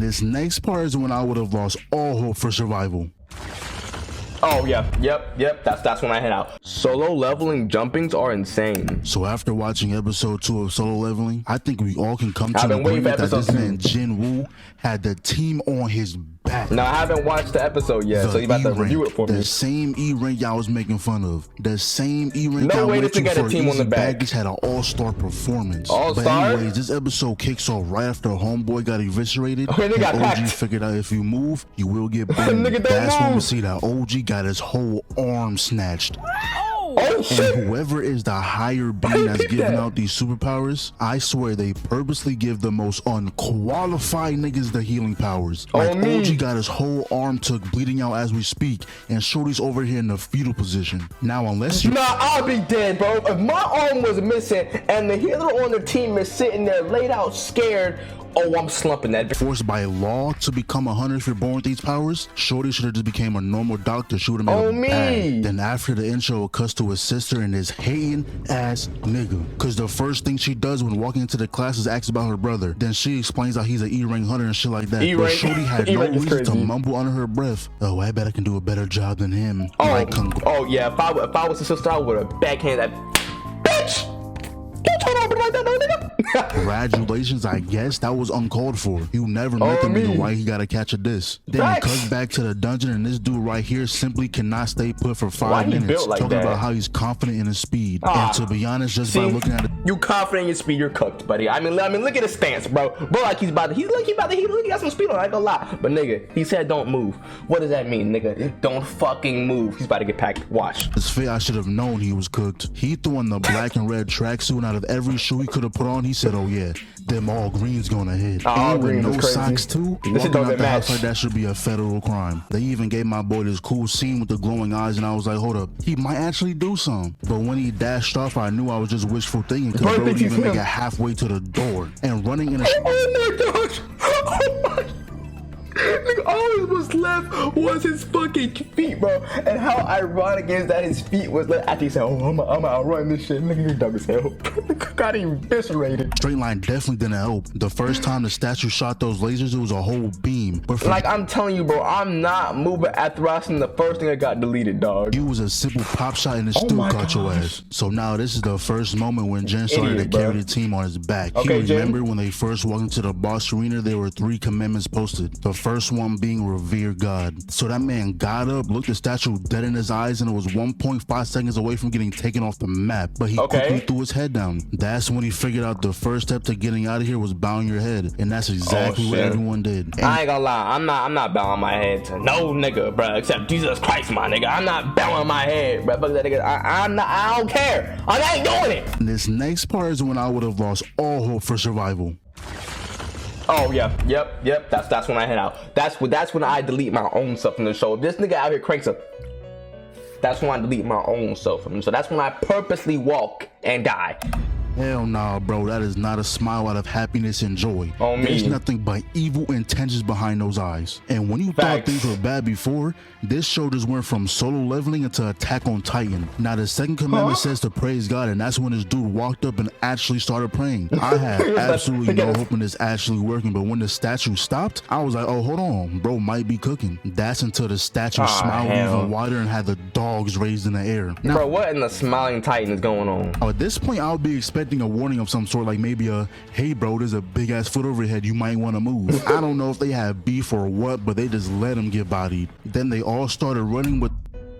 this next part is when I would have lost all hope for survival. Oh yeah, yep. That's when I head out. Solo leveling jumpings are insane. So after watching episode 2 of Solo Leveling, I think we all can come to I've an been waiting agreement for that this episode man Jin Woo had the team on his back. No, I haven't watched the episode yet, so you about to review it for me. The same E-rank y'all was making fun of. The same E-rank No I way went this to nigga had for a team on the Easy back. Baggage had an all-star performance. All-star? But anyways, this episode kicks off right after Homeboy got eviscerated. Okay, they got and OG packed. figured out if you move, you will get Nigga, burned. don't That's when we move. see that OG got his whole arm snatched. Oh shit! And whoever is the higher being that's giving out these superpowers, I swear they purposely give the most unqualified niggas the healing powers. Like OG got his whole arm took bleeding out as we speak, and Shorty's over here in the fetal position. Now unless you— Nah, I'll be dead, bro. If my arm was missing and the healer on the team is sitting there laid out scared, oh, I'm slumping that. forced by law to become 100 if you're born with these powers, Shorty should have just became a normal doctor. She would have made a bad. Then after the intro, it cuts to his sister and this hating ass nigga. Cause the first thing she does when walking into the class is ask about her brother. Then she explains how he's an E-rank hunter and shit like that. But Shorty had no reason to mumble under her breath, oh, I bet I can do a better job than him. Oh yeah, if I was a sister, I would have backhanded that bitch. Don't turn over like that, no nigga. Congratulations, I guess that was uncalled for. You never met the nigga, why he gotta catch a diss. Then it cuts back to the dungeon and this dude right here simply cannot stay put for 5 minutes like talking about how he's confident in his speed. And to be honest, just by looking at it, you confident in your speed, you're cooked, buddy. I mean look at his stance, bro. Bro, like he got some speed on, I ain't gonna lie. But nigga, he said don't move. What does that mean, nigga? Don't fucking move. He's about to get packed. Watch. It's fair, I should have known he was cooked. He threw in the black and red tracksuit, and out of every shoe he could have put on, he said, oh yeah, them all greens gonna hit. All green with no is crazy. socks too. Walking out the house like that should be a federal crime. They even gave my boy this cool scene with the glowing eyes, and I was like, hold up, he might actually do something. But when he dashed off, I knew I was just wishful thinking, because bro didn't even make it halfway to the door and running in a— oh my gosh! Oh my! Nigga, all was left was his fucking feet, bro. And how ironic is that his feet was left after he said, oh, I'm gonna outrun this shit. Nigga, you're dumb as hell. Got eviscerated. Straight line definitely didn't help. The first time the statue shot those lasers, it was a whole beam. But like, I'm telling you, bro, I'm not moving after I seen the first thing that got deleted, dog. It was a simple pop shot and it still caught your ass. So now this is the first moment when Jin started to carry the team on his back. He remembered when they first walked into the boss arena, there were 3 commandments posted. The first one being revere God. So that man got up, looked the statue dead in his eyes, and it was 1.5 seconds away from getting taken off the map. But he quickly threw his head down. That's when he figured out the first step to getting out of here was bowing your head, and that's exactly what everyone did. And I ain't gonna lie, I'm not bowing my head to no nigga, bro, except Jesus Christ, my nigga. I'm not bowing my head, bro. Fuck that nigga. I don't care. I ain't doing it. And this next part is when I would have lost all hope for survival. Oh yeah, yep. That's when I head out. That's when I delete my own stuff from the show. If this nigga out here cranks up, that's when I delete my own stuff from him. So that's when I purposely walk and die. Hell nah, bro. That is not a smile out of happiness and joy. There's nothing but evil intentions behind those eyes. And when you thought things were bad before, this show just went from Solo Leveling into Attack on Titan. Now the second commandment says to praise God, and that's when this dude walked up and actually started praying. I had absolutely no hope in this actually working, but when the statue stopped, I was like, oh, hold on, bro might be cooking. That's until the statue smiled even wider and had the dogs raised in the air. Now, bro, what in the smiling Titan is going on? At this point, I would be expecting a warning of some sort, like maybe a, hey bro, there's a big ass foot over your head, you might want to move. I don't know if they had beef or what, but they just let him get bodied. Then they all started running with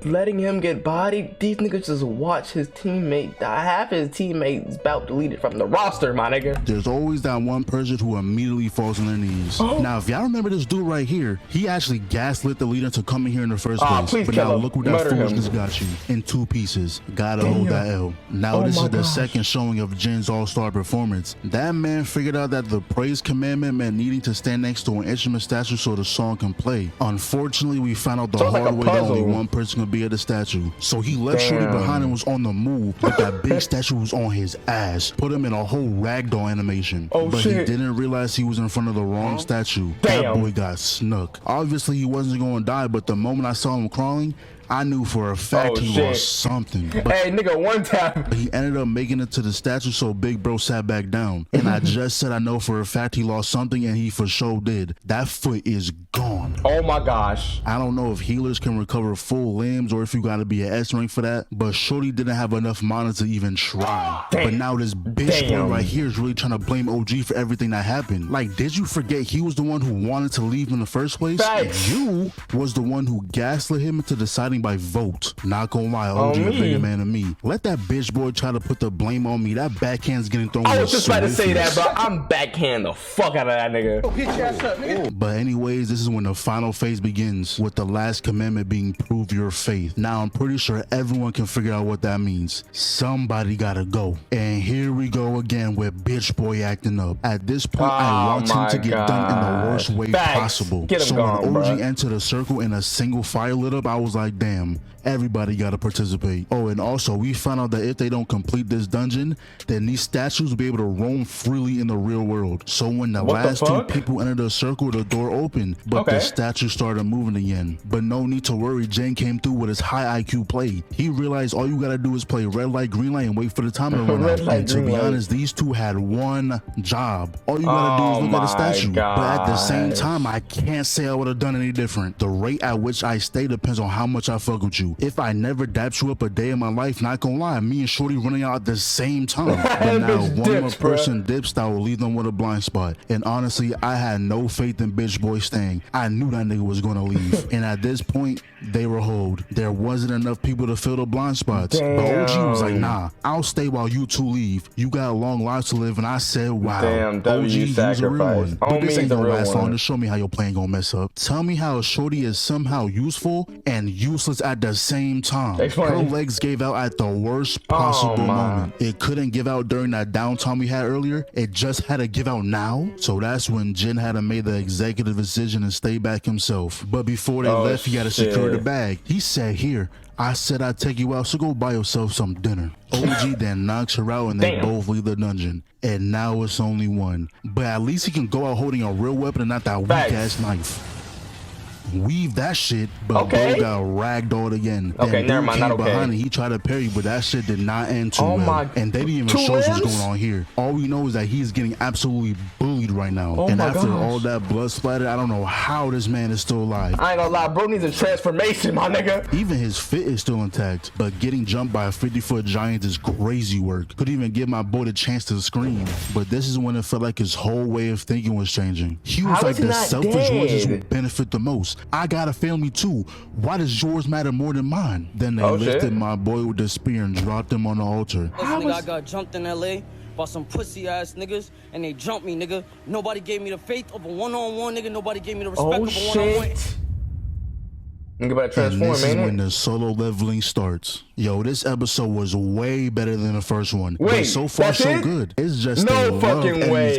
letting him get bodied. These niggas just watch his teammate die. Half his teammates about deleted from the roster, my nigga. There's always that one person who immediately falls on their knees. Now, if y'all remember this dude right here, he actually gaslit the leader to come in here in the first place. But now look what that foolishness got you. In 2 pieces. Gotta hold that L. Now this is the second showing of Jin's all-star performance. That man figured out that the praise commandment meant needing to stand next to an instrument statue so the song can play. Unfortunately, we found out the hard way that only one person could be at the statue. So he left Shorty behind and was on the move, but that big statue was on his ass. Put him in a whole ragdoll animation. But he didn't realize he was in front of the wrong statue. That boy got snuck. Obviously he wasn't going to die, but the moment I saw him crawling, I knew for a fact he lost something. But hey, nigga, one time he ended up making it to the statue, so Big Bro sat back down. And I just said I know for a fact he lost something, and he for sure did. That foot is gone. Oh my gosh. I don't know if healers can recover full limbs or if you gotta be an S rank for that, but Shorty didn't have enough mana to even try. Damn. But now this bitch boy right here is really trying to blame OG for everything that happened. Like, did you forget he was the one who wanted to leave in the first place? Facts. You was the one who gaslit him into deciding by vote. Not gonna lie, OG a bigger man than me. Let that bitch boy try to put the blame on me. That backhand's getting thrown. I was just about to say that, bro. I'm backhand the fuck out of that nigga. Oh, get your ass up, nigga. But anyways, this is when the final phase begins, with the last commandment being prove your faith. Now I'm pretty sure everyone can figure out what that means. Somebody gotta go. And here we go again with bitch boy acting up. At this point, I want him to get done in the worst way possible. So when OG entered a circle and a single fire lit up, I was like, damn, everybody gotta participate. Oh, and also we found out that if they don't complete this dungeon, then these statues will be able to roam freely in the real world. So when the last two people entered the circle, the door opened, but the statue started moving again. But no need to worry, Jane came through with his high IQ play. He realized all you gotta do is play red light, green light, and wait for the timer to run out. And to be honest, these two had one job. All you gotta do is look at the statue. But at the same time, I can't say I would have done any different. The rate at which I stay depends on how much I fuck with you. If I never dapped you up a day in my life, not gonna lie, me and Shorty running out at the same time. But now one more person dips, that will leave them with a blind spot. And honestly, I had no faith in bitch boy staying. I knew that nigga was gonna leave. And at this point, they were holed. There wasn't enough people to fill the blind spots. But OG was like, nah, I'll stay while you two leave. You got long lives to live. And I said, wow. Damn, OG, you's a real one. But this ain't gonna last long. Just show me how your plan gonna mess up. Tell me how Shorty is somehow useful and useless at the same time. Her legs gave out at the worst possible moment. It couldn't give out during that downtime we had earlier. It just had to give out now. So that's when Jin had to make the executive decision and stay back himself. But before they left, he had to secure the bag. He said, here, I said I'd take you out, so go buy yourself some dinner. OG then knocks her out and they both leave the dungeon. And now it's only one. But at least he can go out holding a real weapon and not that weak ass knife. Weave that shit, but Bo got ragdolled again. Never mind, not behind it, he tried to parry, but that shit did not end too well. And they didn't even show us what's going on here. All we know is that he's getting absolutely bullied right now. And after all that blood splatter, I don't know how this man is still alive. I ain't gonna lie, bro needs a transformation, my nigga. Even his fit is still intact, but getting jumped by a 50-foot giant is crazy work. Couldn't even give my boy the chance to scream. But this is when it felt like his whole way of thinking was changing. He was like, the selfish ones will benefit the most. I got a family too. Why does yours matter more than mine? Then they lifted my boy with the spear and dropped him on the altar. I got jumped in LA by some pussy ass niggas and they jumped me, nigga. Nobody gave me the faith of a one-on-one, nigga. Nobody gave me the respect of a one-on-one. Think about transform, and this is when the solo leveling starts. Yo, this episode was way better than the first one. Wait, but so far so good. It's just no fucking way.